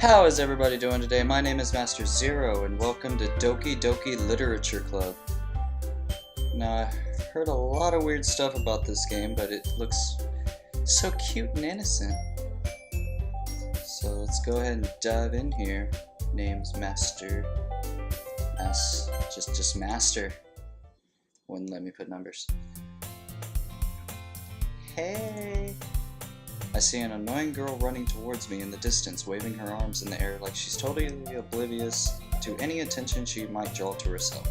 How is everybody doing today? My name is Master Zero, and welcome to Doki Doki Literature Club. Now, I heard a lot of weird stuff about this game, but it looks so cute and innocent. So let's go ahead and dive in here. Name's Master. Just Master. Wouldn't let me put numbers. Hey! I see an annoying girl running towards me in the distance, waving her arms in the air like she's totally oblivious to any attention she might draw to herself.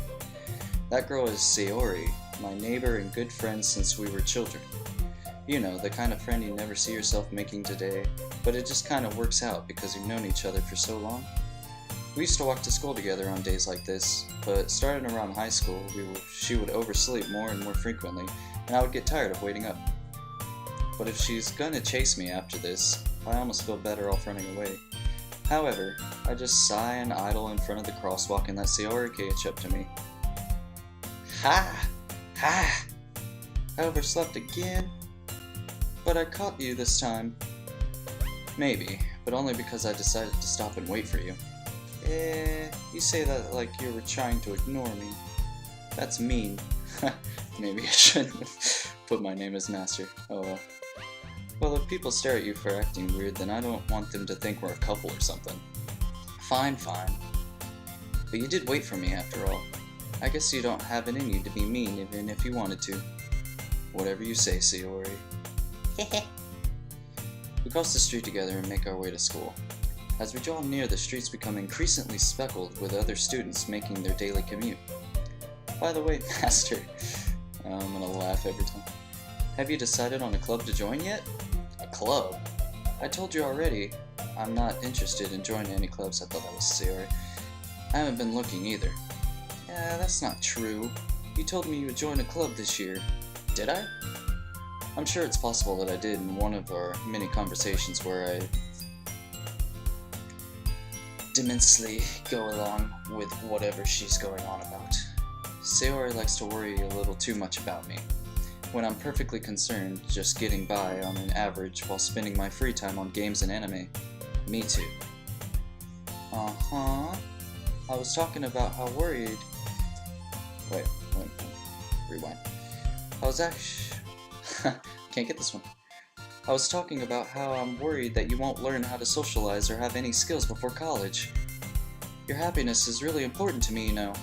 That girl is Sayori, my neighbor and good friend since we were children. You know, the kind of friend you never see yourself making today, but it just kind of works out because you've known each other for so long. We used to walk to school together on days like this, but starting around high school, she would oversleep more and more frequently, and I would get tired of waiting up. But if she's gonna chase me after this, I almost feel better off running away. However, I just sigh and idle in front of the crosswalk and let Sayori catch up to me. Ha! Ha! I overslept again? But I caught you this time. Maybe, but only because I decided to stop and wait for you. You say that like you were trying to ignore me. That's mean. Maybe I shouldn't have put my name as Master. Oh well. Well, if people stare at you for acting weird, then I don't want them to think we're a couple or something. Fine. But you did wait for me after all. I guess you don't have it in you to be mean even if you wanted to. Whatever you say, Sayori. We cross the street together and make our way to school. As we draw near, the streets become increasingly speckled with other students making their daily commute. By the way, Master, I'm gonna laugh every time. Have you decided on a club to join yet? A club? I told you already, I'm not interested in joining any clubs. I thought that was Sayori. I haven't been looking either. Yeah, that's not true. You told me you would join a club this year. Did I? I'm sure it's possible that I did in one of our many conversations where I immensely go along with whatever she's going on about. Sayori likes to worry a little too much about me, when I'm perfectly concerned just getting by on an average while spending my free time on games and anime. Me too. I was talking about how worried... Wait, rewind. I was actually... Can't get this one. I was talking about how I'm worried that you won't learn how to socialize or have any skills before college. Your happiness is really important to me, you know.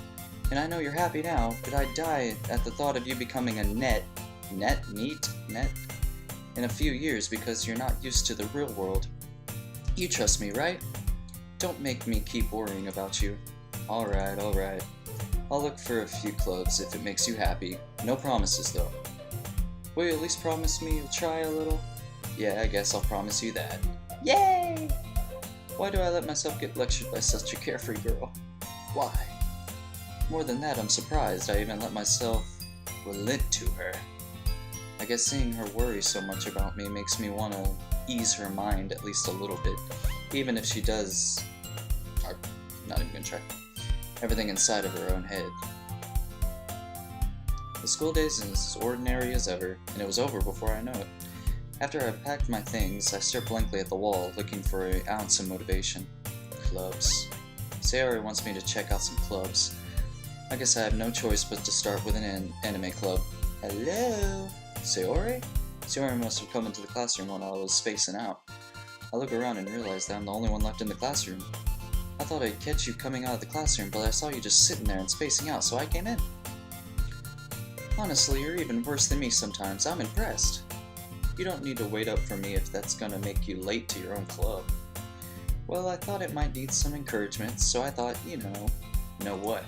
And I know you're happy now, but I'd die at the thought of you becoming a NEET in a few years because you're not used to the real world. You trust me, right? Don't make me keep worrying about you. Alright. I'll look for a few clubs if it makes you happy. No promises though. Will you at least promise me you'll try a little? Yeah, I guess I'll promise you that. Yay! Why do I let myself get lectured by such a carefree girl? Why? More than that, I'm surprised I even let myself relent to her. I guess seeing her worry so much about me makes me want to ease her mind at least a little bit, even if she does, or not even gonna try, everything inside of her own head. The school days is as ordinary as ever, and it was over before I know it. After I packed my things, I stared blankly at the wall, looking for an ounce of motivation. Clubs. Sayori wants me to check out some clubs. I guess I have no choice but to start with an anime club. Hello? Sayori? Sayori must have come into the classroom while I was spacing out. I look around and realize that I'm the only one left in the classroom. I thought I'd catch you coming out of the classroom, but I saw you just sitting there and spacing out, so I came in. Honestly, you're even worse than me sometimes. I'm impressed. You don't need to wait up for me if that's gonna make you late to your own club. Well, I thought it might need some encouragement, so I thought, you know what?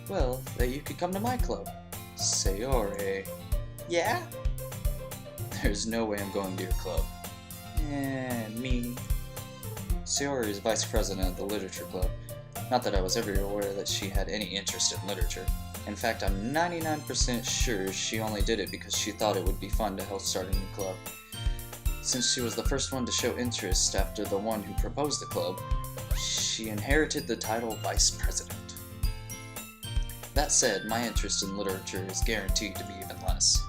Well, that you could come to my club. Sayori. Yeah? There's no way I'm going to your club. Me. Sayori is vice president of the literature club. Not that I was ever aware that she had any interest in literature. In fact, I'm 99% sure she only did it because she thought it would be fun to help start a new club. Since she was the first one to show interest after the one who proposed the club, she inherited the title vice president. That said, my interest in literature is guaranteed to be even less.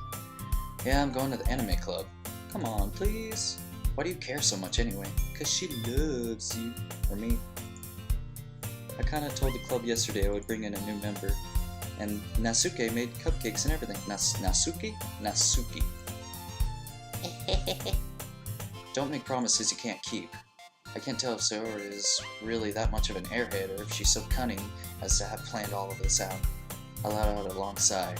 Yeah, I'm going to the anime club. Come on, please. Why do you care so much anyway? 'Cause she loves you. Or me. I kinda told the club yesterday I would bring in a new member. And Nasuke made cupcakes and everything. Nasuke? Nasuki. Don't make promises you can't keep. I can't tell if Sayori is really that much of an airhead or if she's so cunning as to have planned all of this out. I let out a long sigh.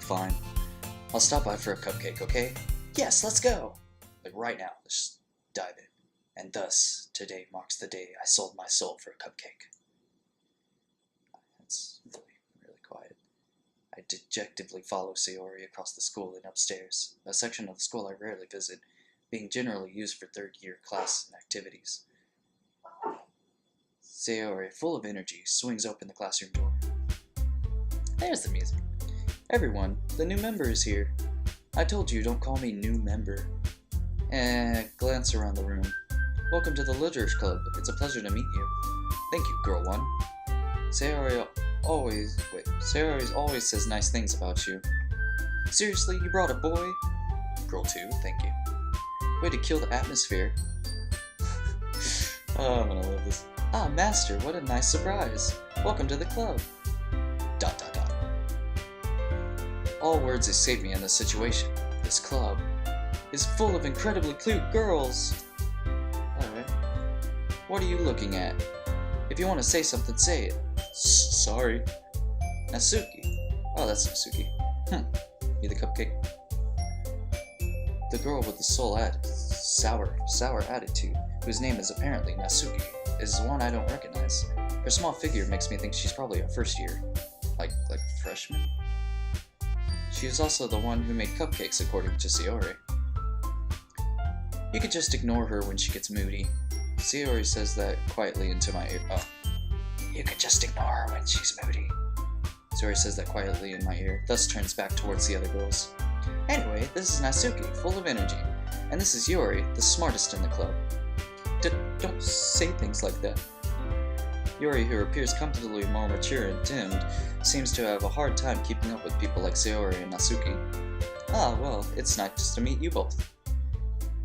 Fine. I'll stop by for a cupcake, okay? Yes, let's go! Like right now, let's just dive in. And thus, today marks the day I sold my soul for a cupcake. It's really quiet. I dejectedly follow Sayori across the school and upstairs, a section of the school I rarely visit, being generally used for third-year class and activities. Sayori, full of energy, swings open the classroom door. There's the music. Everyone, the new member is here. I told you, don't call me new member. Glance around the room. Welcome to the Literature Club. It's a pleasure to meet you. Thank you, Girl 1. Sayori always says nice things about you. Seriously, you brought a boy? Girl 2, thank you. Way to kill the atmosphere. Oh, I'm gonna love this. Ah, Master, what a nice surprise. Welcome to the club. ... All words escape me in this situation. This club is full of incredibly cute girls. Alright. What are you looking at? If you want to say something, say it. Sorry. Nasuki. Oh, that's Nasuki. Need the cupcake? The girl with the sour attitude, whose name is apparently Nasuki, is one I don't recognize. Her small figure makes me think she's probably a first year. Like freshman? She is also the one who made cupcakes, according to Sayori. You could just ignore her when she gets moody. Sayori says that quietly into my ear. Oh. You could just ignore her when she's moody. Sayori says that quietly in my ear, thus turns back towards the other girls. Anyway, this is Nasuki, full of energy. And this is Yuri, the smartest in the club. Don't say things like that. Yuri, who appears comfortably more mature and dimmed, seems to have a hard time keeping up with people like Sayori and Nasuki. Ah, well, it's nice to meet you both.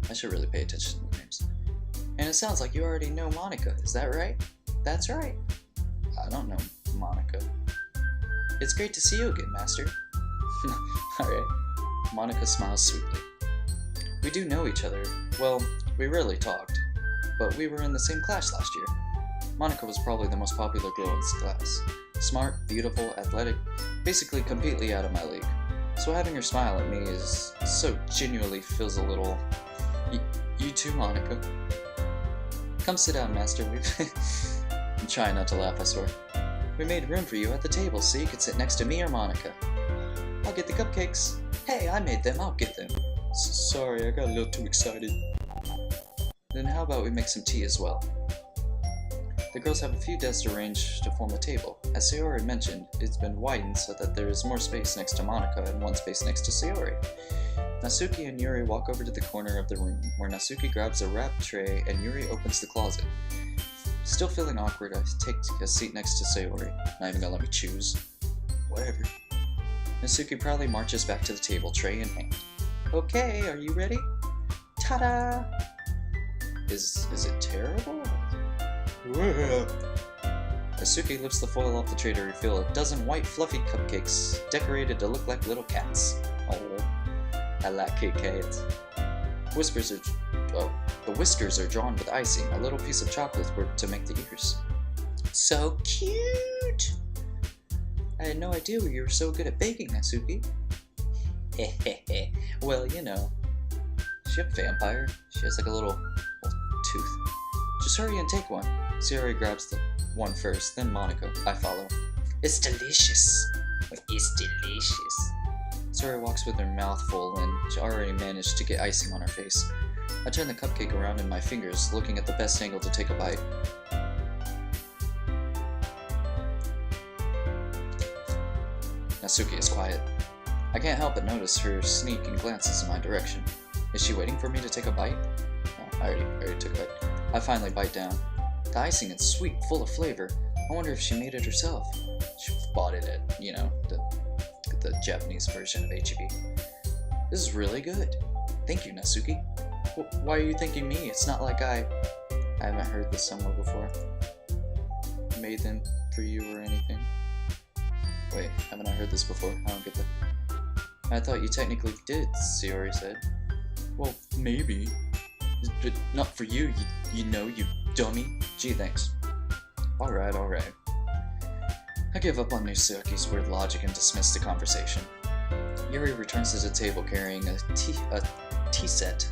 I should really pay attention to the names. And it sounds like you already know Monica, is that right? That's right. I don't know Monica. It's great to see you again, Master. Alright. Monica smiles sweetly. We do know each other. Well, we rarely talked, but we were in the same class last year. Monica was probably the most popular girl in this class. Smart, beautiful, athletic, basically completely out of my league. So having her smile at me is so genuinely feels a little... You too, Monica. Come sit down, Master. I'm trying not to laugh, I swear. We made room for you at the table so you could sit next to me or Monica. I'll get the cupcakes. Hey, I made them, I'll get them. Sorry, I got a little too excited. Then how about we make some tea as well? The girls have a few desks arranged to form a table. As Sayori mentioned, it's been widened so that there is more space next to Monica and one space next to Sayori. Nasuki and Yuri walk over to the corner of the room, where Nasuki grabs a wrapped tray and Yuri opens the closet. Still feeling awkward, I take a seat next to Sayori. Not even gonna let me choose. Whatever. Nasuki proudly marches back to the table, tray in hand. Okay, are you ready? Ta-da! Is it terrible? Nasuki lifts the foil off the tray to reveal a dozen white fluffy cupcakes decorated to look like little cats. Oh, I like Kit Kats. The whiskers are drawn with icing, a little piece of chocolate to make the ears. So cute! I had no idea you were so good at baking, Nasuki. Hehehe. Well, you know. Is she a vampire? She has like a little tooth. Just hurry and take one. Sayori grabs the one first, then Monica. I follow. It's delicious. It's delicious. Sayori walks with her mouth full and she already managed to get icing on her face. I turn the cupcake around in my fingers, looking at the best angle to take a bite. Nasuki is quiet. I can't help but notice her sneaking glances in my direction. Is she waiting for me to take a bite? Oh, I already took a bite. I finally bite down. The icing is sweet, full of flavor. I wonder if she made it herself. She bought it at, the Japanese version of H-E-B. This is really good. Thank you, Natsuki. Why are you thanking me? It's not like I haven't heard this somewhere before. Made them for you or anything. Wait, haven't I heard this before? I don't get that. I thought you technically did, Sayori said. Well, maybe. But not for you, you know, you dummy. Gee, thanks. Alright. I give up on Natsuki's weird logic and dismiss the conversation. Yuri returns to the table carrying a tea set.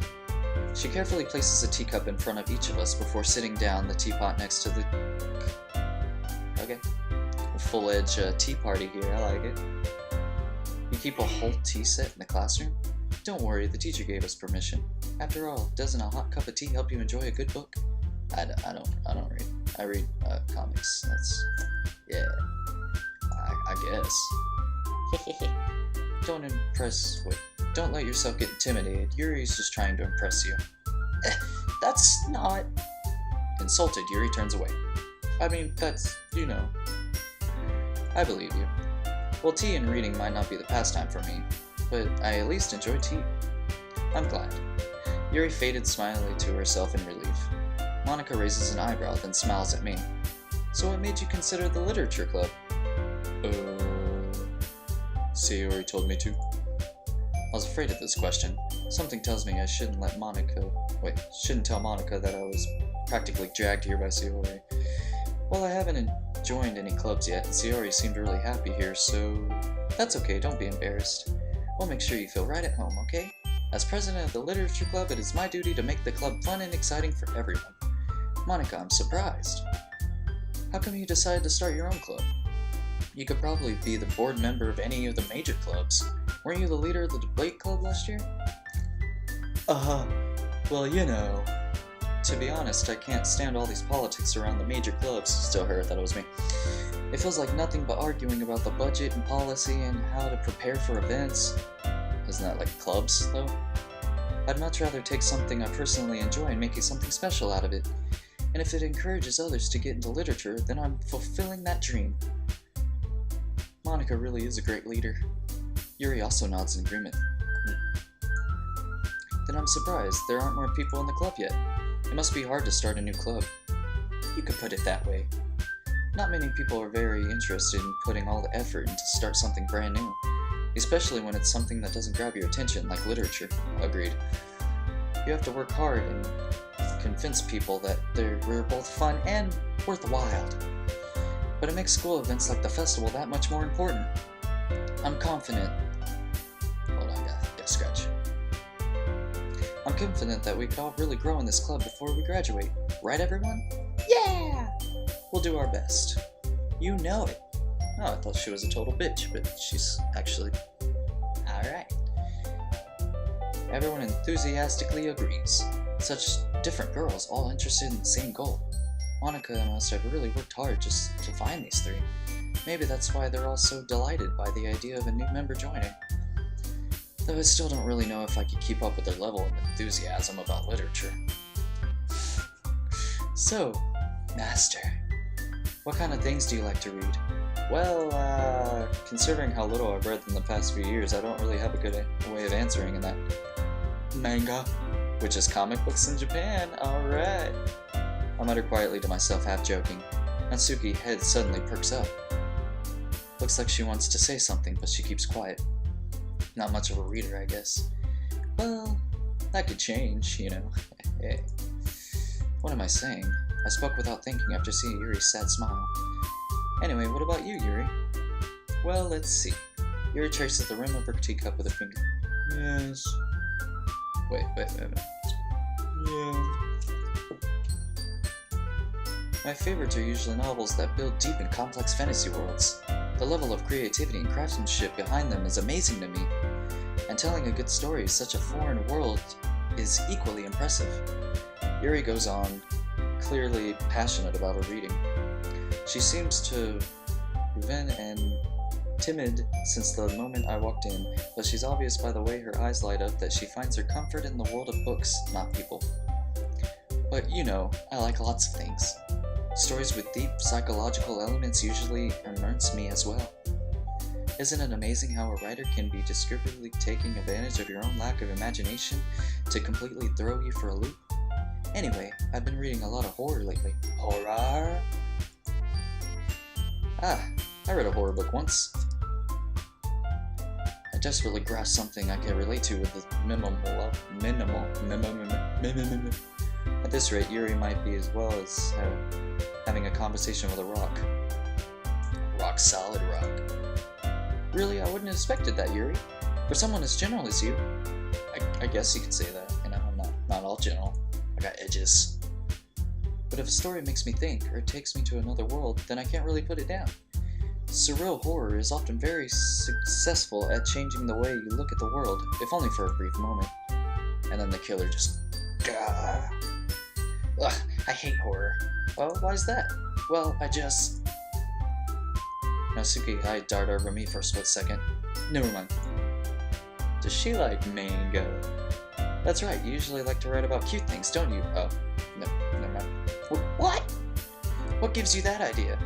She carefully places a teacup in front of each of us before sitting down the teapot next to the... Okay. A full-edge tea party here, I like it. You keep a whole tea set in the classroom? Don't worry, the teacher gave us permission. After all, doesn't a hot cup of tea help you enjoy a good book? I don't read. I read comics. That's... yeah. I guess. Don't let yourself get intimidated. Yuri's just trying to impress you. That's not... Insulted, Yuri turns away. I mean, that's, you know. I believe you. Well, tea and reading might not be the pastime for me, but I at least enjoy tea. I'm glad. Yuri faded smilingly to herself in relief. Monica raises an eyebrow, then smiles at me. So what made you consider the literature club? Sayori told me to. I was afraid of this question. Something tells me I shouldn't tell Monica that I was practically dragged here by Sayori. Well, I haven't joined any clubs yet, and Sayori seemed really happy here, so... That's okay, don't be embarrassed. We'll make sure you feel right at home, okay? As president of the literature club, it is my duty to make the club fun and exciting for everyone. Monica, I'm surprised. How come you decided to start your own club? You could probably be the board member of any of the major clubs. Weren't you the leader of the debate club last year? Well, you know. To be honest, I can't stand all these politics around the major clubs. Still her, I thought it was me. It feels like nothing but arguing about the budget and policy and how to prepare for events. Isn't that like clubs, though? I'd much rather take something I personally enjoy and make something special out of it. And if it encourages others to get into literature, then I'm fulfilling that dream. Monica really is a great leader. Yuri also nods in agreement. Then I'm surprised there aren't more people in the club yet. It must be hard to start a new club. You could put it that way. Not many people are very interested in putting all the effort in to start something brand new, especially when it's something that doesn't grab your attention, like literature. Agreed. You have to work hard and convince people that we're both fun and worthwhile. But it makes school events like the festival that much more important. I'm confident. Hold on, gotta scratch. I'm confident that we could all really grow in this club before we graduate. Right, everyone? Yeah! We'll do our best. You know it. Oh, I thought she was a total bitch, but she's actually... Alright. Everyone enthusiastically agrees. Such different girls, all interested in the same goal. Monica must have really worked hard just to find these three. Maybe that's why they're all so delighted by the idea of a new member joining. Though I still don't really know if I could keep up with their level of enthusiasm about literature. So, Master, what kind of things do you like to read? Well, considering how little I've read in the past few years, I don't really have a good way of answering in that. Manga, which is comic books in Japan, alright. I mutter quietly to myself, half joking. Natsuki's head suddenly perks up. Looks like she wants to say something, but she keeps quiet. Not much of a reader, I guess. Well, that could change, you know. Hey. What am I saying? I spoke without thinking after seeing Yuri's sad smile. Anyway, what about you, Yuri? Well, let's see. Yuri traces the rim of her teacup with her finger. Yes. Wait. Yeah. My favorites are usually novels that build deep and complex fantasy worlds. The level of creativity and craftsmanship behind them is amazing to me, and telling a good story in such a foreign world is equally impressive. Yuri goes on, clearly passionate about her reading. She seems to have been timid since the moment I walked in, but she's obvious by the way her eyes light up that she finds her comfort in the world of books, not people. But you know, I like lots of things. Stories with deep psychological elements usually immerse me as well. Isn't it amazing how a writer can be descriptively taking advantage of your own lack of imagination to completely throw you for a loop? Anyway, I've been reading a lot of horror lately. Horror? Ah, I read a horror book once. I desperately grasped something I can relate to with the minimal. At this rate, Yuri might be as well as having a conversation with a rock. Rock solid rock. Really, I wouldn't have expected that, Yuri. For someone as gentle as you. I guess you could say that. You know, I'm not all gentle. I got edges. But if a story makes me think, or takes me to another world, then I can't really put it down. Surreal horror is often very successful at changing the way you look at the world, if only for a brief moment. And then the killer just... Gah. Ugh, I hate horror. Well, why is that? Well, I just... Natsuki eyed dart over me for a split second. Never mind. Does she like manga? That's right, you usually like to write about cute things, don't you? Oh, no, never mind. What? What gives you that idea?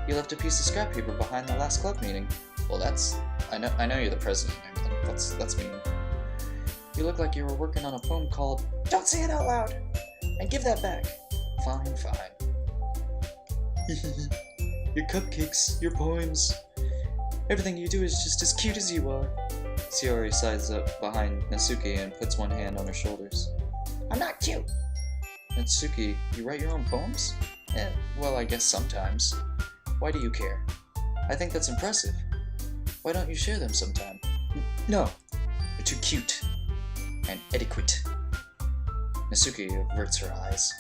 You left a piece of scrap paper behind the last club meeting. Well, that's... I know you're the president and everything. That's mean. You look like you were working on a poem called... Don't say it out loud! And give that back. Fine. Your cupcakes, your poems. Everything you do is just as cute as you are. Shiori sides up behind Natsuki and puts one hand on her shoulders. I'm not cute! Natsuki, you write your own poems? Well, I guess sometimes. Why do you care? I think that's impressive. Why don't you share them sometime? No, you're too cute. And adequate. Natsuki averts her eyes.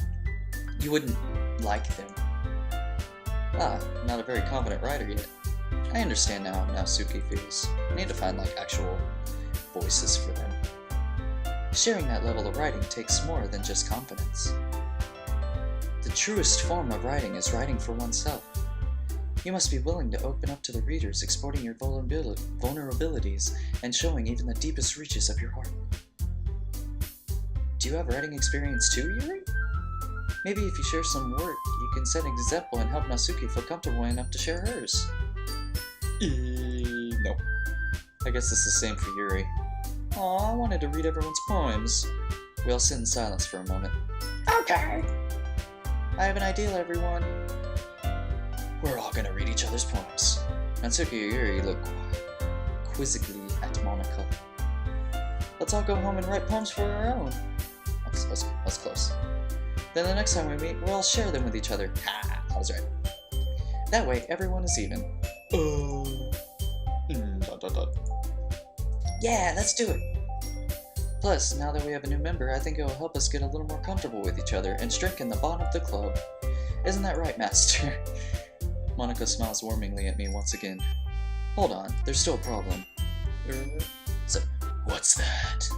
You wouldn't like them. Ah, not a very confident writer yet. I understand now how Natsuki feels. I need to find, actual voices for them. Sharing that level of writing takes more than just confidence. The truest form of writing is writing for oneself. You must be willing to open up to the readers, exporting your vulnerabilities and showing even the deepest reaches of your heart. Do you have writing experience too, Yuri? Maybe if you share some work, you can set an example and help Natsuki feel comfortable enough to share hers. No. I guess it's the same for Yuri. Aw, I wanted to read everyone's poems. We all sit in silence for a moment. Okay! I have an idea, everyone. We're all gonna read each other's poems. Natsuki and Yuri look quizzically at Monica. Let's all go home and write poems for our own. That's close. Then the next time we meet, we'll all share them with each other. Ha! I was right. That way, everyone is even. Yeah, let's do it! Plus, now that we have a new member, I think it will help us get a little more comfortable with each other and strengthen the bond of the club. Isn't that right, Master? Monica smiles warmingly at me once again. Hold on, there's still a problem. So, what's that?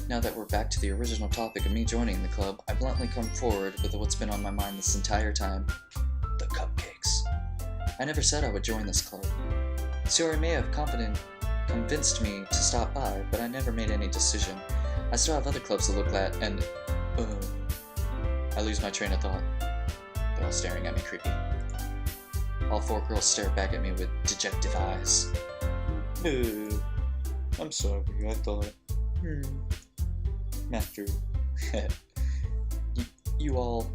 Now that we're back to the original topic of me joining the club, I bluntly come forward with what's been on my mind this entire time. The cupcakes. I never said I would join this club. Shiori may have convinced me to stop by, but I never made any decision. I still have other clubs to look at, and... I lose my train of thought. They're all staring at me creepy. All four girls stare back at me with dejective eyes. I'm sorry, I thought... Master... you all...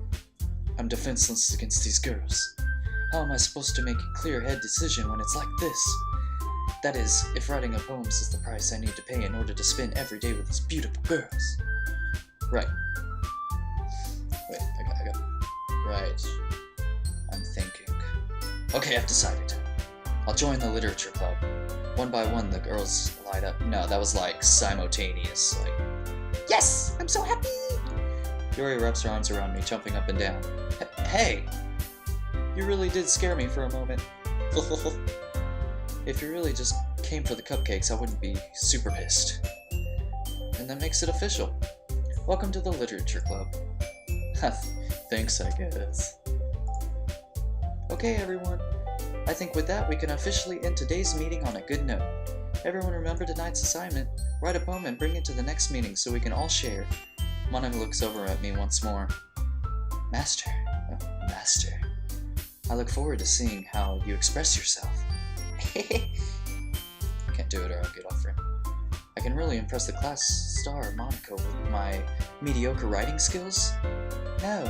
I'm defenseless against these girls. How am I supposed to make a clear-head decision when it's like this? That is, if writing a poem is the price I need to pay in order to spend every day with these beautiful girls. Right. Wait, I got... Right. I'm thinking. Okay, I've decided. I'll join the literature club. One by one, the girls light up. No, that was simultaneous. Yes! I'm so happy! Yuri wraps her arms around me, jumping up and down. Hey! You really did scare me for a moment. If you really just came for the cupcakes, I wouldn't be super pissed. And that makes it official. Welcome to the literature club. Thanks, I guess. Okay, everyone. I think with that, we can officially end today's meeting on a good note. Everyone remember tonight's assignment. Write a poem and bring it to the next meeting so we can all share. Monica looks over at me once more. Master. I look forward to seeing how you express yourself. Can't do it or I'll get off frame. I can really impress the class star Monica with my mediocre writing skills? No.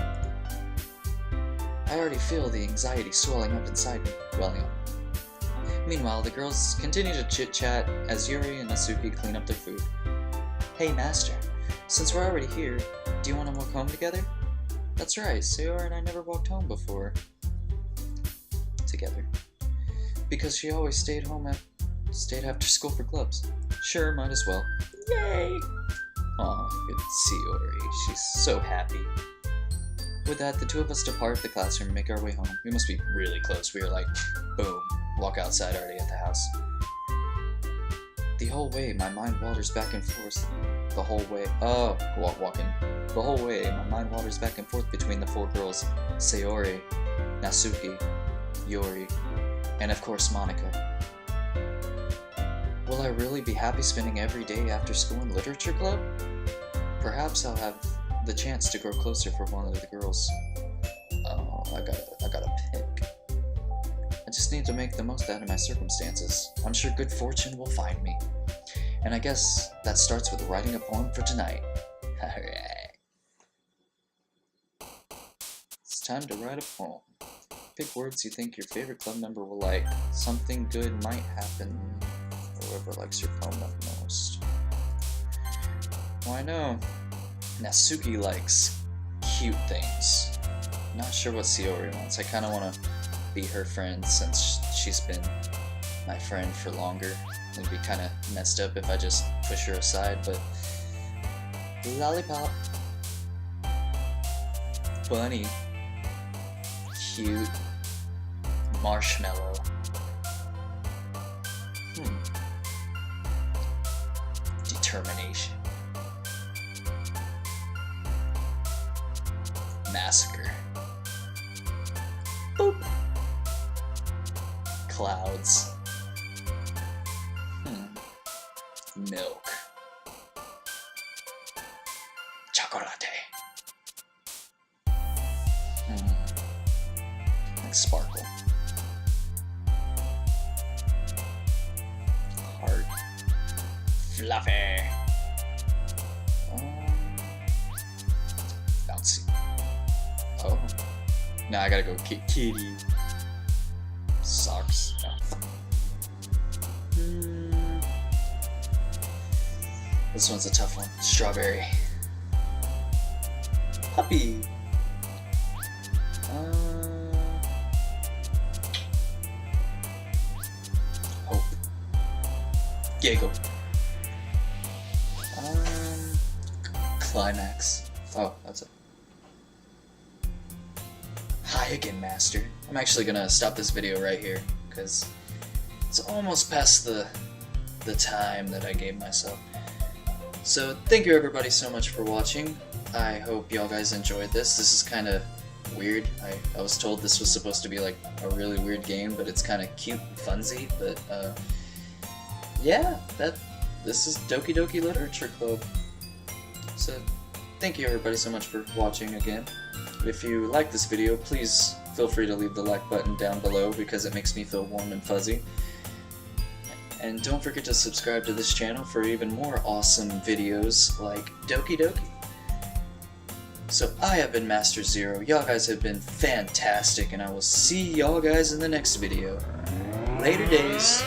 I already feel the anxiety swelling up inside me, welling up. Meanwhile, the girls continue to chit-chat as Yuri and Natsuki clean up their food. Hey, Master, since we're already here, do you want to walk home together? That's right, Sayori and I never walked home before. Together. Because she always stayed after school for clubs. Sure, might as well. Yay! Aw, good Sayori, she's so happy. With that, the two of us depart the classroom and make our way home. We must be really close. We are like, boom, walk outside already at the house. The whole way, my mind wanders back and forth. The whole way, walking. The whole way, my mind wanders back and forth between the four girls, Sayori, Natsuki, Yuri, and of course Monica. Will I really be happy spending every day after school in literature club? Perhaps I'll have the chance to grow closer for one of the girls. Oh, I gotta pick. I just need to make the most out of my circumstances. I'm sure good fortune will find me. And I guess that starts with writing a poem for tonight. Alright. It's time to write a poem. Pick words you think your favorite club member will like. Something good might happen. Whoever likes your poem the most. Why no? Natsuki likes cute things. Not sure what Sayori wants. I kind of want to be her friend since she's been my friend for longer. It'd be kind of messed up if I just push her aside, but... Lollipop. Bunny. Cute. Marshmallow. Determination. Massacre. Boop. Clouds. Milk. Chocolate. Like sparkle. Heart. Fluffy. Bouncy. Oh. Now I gotta go kitty. Socks. No. This one's a tough one. Strawberry. Puppy. Hope. Giggle. Climax. Oh, that's it. Hi again, Master. I'm actually gonna stop this video right here because it's almost past the time that I gave myself. So thank you everybody so much for watching. I hope y'all guys enjoyed this. This is kind of weird. I was told this was supposed to be like a really weird game, but it's kind of cute and funsy. But yeah, this is Doki Doki Literature Club. So thank you everybody so much for watching again. If you like this video, please feel free to leave the like button down below because it makes me feel warm and fuzzy. And don't forget to subscribe to this channel for even more awesome videos like Doki Doki. So I have been Master Zero, y'all guys have been fantastic, and I will see y'all guys in the next video. Later days.